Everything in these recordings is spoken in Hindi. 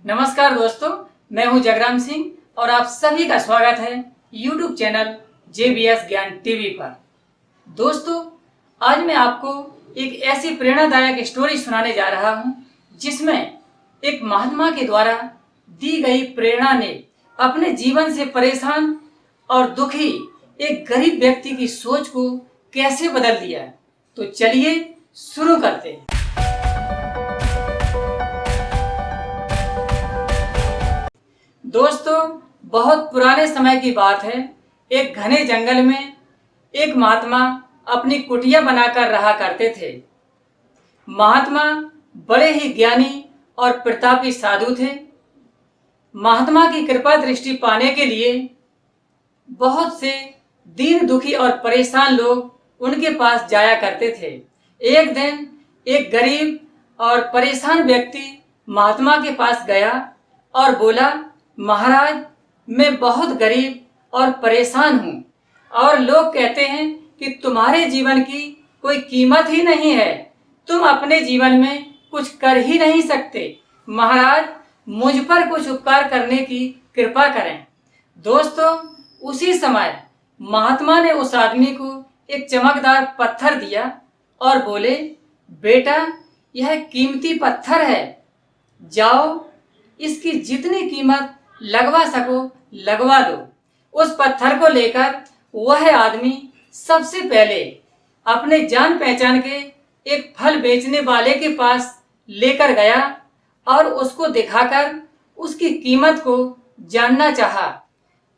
नमस्कार दोस्तों, मैं हूं जगराम सिंह और आप सभी का स्वागत है YouTube चैनल JBS ज्ञान टीवी पर। दोस्तों, आज मैं आपको एक ऐसी प्रेरणादायक स्टोरी सुनाने जा रहा हूं जिसमें एक महात्मा के द्वारा दी गई प्रेरणा ने अपने जीवन से परेशान और दुखी एक गरीब व्यक्ति की सोच को कैसे बदल दिया। तो चलिए शुरू करते हैं। दोस्तों, बहुत पुराने समय की बात है। एक घने जंगल में एक महात्मा अपनी कुटिया बनाकर रहा करते थे। महात्मा बड़े ही ज्ञानी और प्रतापी साधु थे। महात्मा की कृपा दृष्टि पाने के लिए बहुत से दीन दुखी और परेशान लोग उनके पास जाया करते थे। एक दिन एक गरीब और परेशान व्यक्ति महात्मा के पास गया और बोला, महाराज, मैं बहुत गरीब और परेशान हूँ और लोग कहते हैं कि तुम्हारे जीवन की कोई कीमत ही नहीं है, तुम अपने जीवन में कुछ कर ही नहीं सकते। महाराज, मुझ पर कुछ उपकार करने की कृपा करें। दोस्तों, उसी समय महात्मा ने उस आदमी को एक चमकदार पत्थर दिया और बोले, बेटा, यह कीमती पत्थर है, जाओ इसकी जितनी कीमत लगवा सको लगवा दो। उस पत्थर को लेकर वह आदमी सबसे पहले अपने जान पहचान के एक फल बेचने वाले के पास लेकर गया और उसको दिखाकर उसकी कीमत को जानना चाहा।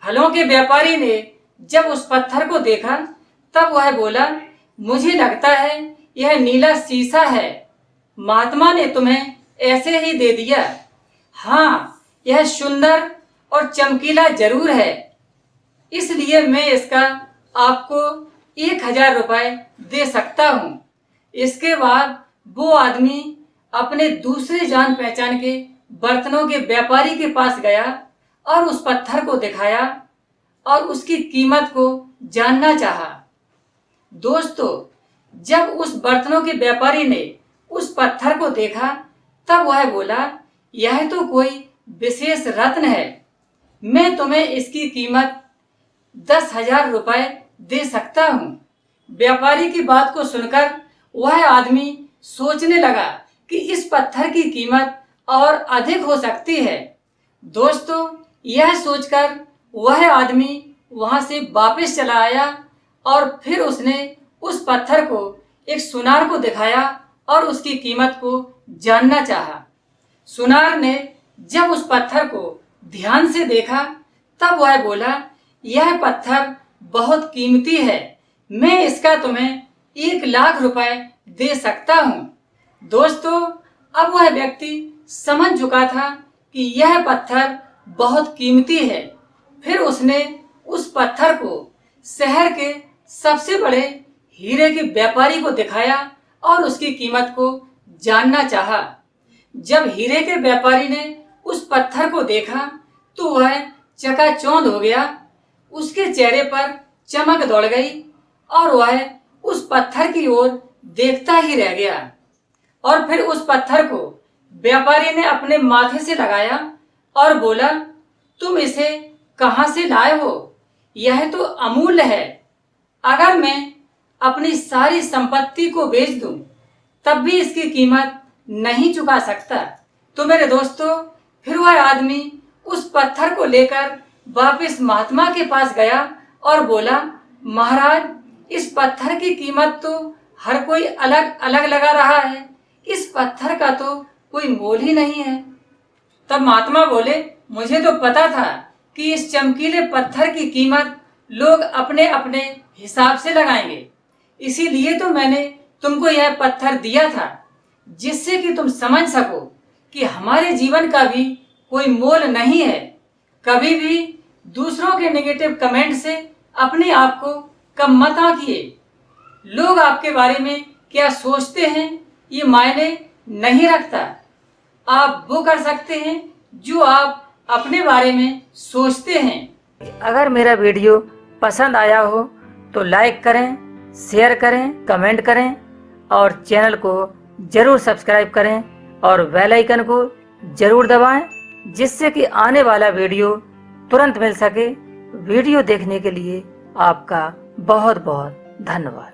फलों के व्यापारी ने जब उस पत्थर को देखा तब वह बोला, मुझे लगता है यह नीला शीशा है, महात्मा ने तुम्हें ऐसे ही दे दिया। हाँ, यह सुंदर और चमकीला जरूर है, इसलिए मैं इसका आपको 1000 रुपए दे सकता हूँ। इसके बाद वो आदमी अपने दूसरे जान पहचान के बर्तनों के व्यापारी के पास गया और उस पत्थर को दिखाया और उसकी कीमत को जानना चाहा। दोस्तों, जब उस बर्तनों के व्यापारी ने उस पत्थर को देखा तब वह बोला, यह तो कोई विशेष रत्न है, मैं तुम्हें इसकी कीमत 10,000 रुपए दे सकता हूँ। व्यापारी की बात को सुनकर वह आदमी सोचने लगा कि इस पत्थर की कीमत और अधिक हो सकती है। दोस्तों, यह सोचकर वह आदमी वहां से वापस चला आया और फिर उसने उस पत्थर को एक सुनार को दिखाया और उसकी कीमत को जानना चाहा। सुनार ने जब उस पत्थर को ध्यान से देखा तब वह बोला, यह पत्थर बहुत कीमती है, मैं इसका तुम्हें 1,00,000 रुपए दे सकता हूँ। दोस्तों, अब वह व्यक्ति समझ चुका था कि यह पत्थर बहुत कीमती है। फिर उसने उस पत्थर को शहर के सबसे बड़े हीरे के व्यापारी को दिखाया और उसकी कीमत को जानना चाहा। जब हीरे के व्यापारी ने उस पत्थर को देखा तो वह चकाचौंध हो गया, उसके चेहरे पर चमक दौड़ गई और वह उस पत्थर की ओर देखता ही रह गया। और फिर उस पत्थर को व्यापारी ने अपने माथे से लगाया और बोला, तुम इसे कहाँ से लाए हो? यह तो अमूल्य है, अगर मैं अपनी सारी संपत्ति को बेच दूं तब भी इसकी कीमत नहीं चुका सकता। तो मेरे दोस्तों, फिर वह आदमी उस पत्थर को लेकर वापस महात्मा के पास गया और बोला, महाराज, इस पत्थर की कीमत तो हर कोई अलग अलग लगा रहा है, इस पत्थर का तो कोई मोल ही नहीं है। तब महात्मा बोले, मुझे तो पता था कि इस चमकीले पत्थर की कीमत लोग अपने अपने हिसाब से लगाएंगे, इसीलिए तो मैंने तुमको यह पत्थर दिया था, जिससे कि तुम समझ सको कि हमारे जीवन का भी कोई मोल नहीं है। कभी भी दूसरों के नेगेटिव कमेंट से अपने आप को कम मत आंकिए। लोग आपके बारे में क्या सोचते हैं ये मायने नहीं रखता। आप वो कर सकते हैं जो आप अपने बारे में सोचते हैं। अगर मेरा वीडियो पसंद आया हो तो लाइक करें, शेयर करें, कमेंट करें और चैनल को जरूर सब्सक्राइब करें और बेल आइकन को जरूर दबाएं। जिससे कि आने वाला वीडियो तुरंत मिल सके। वीडियो देखने के लिए आपका बहुत बहुत धन्यवाद।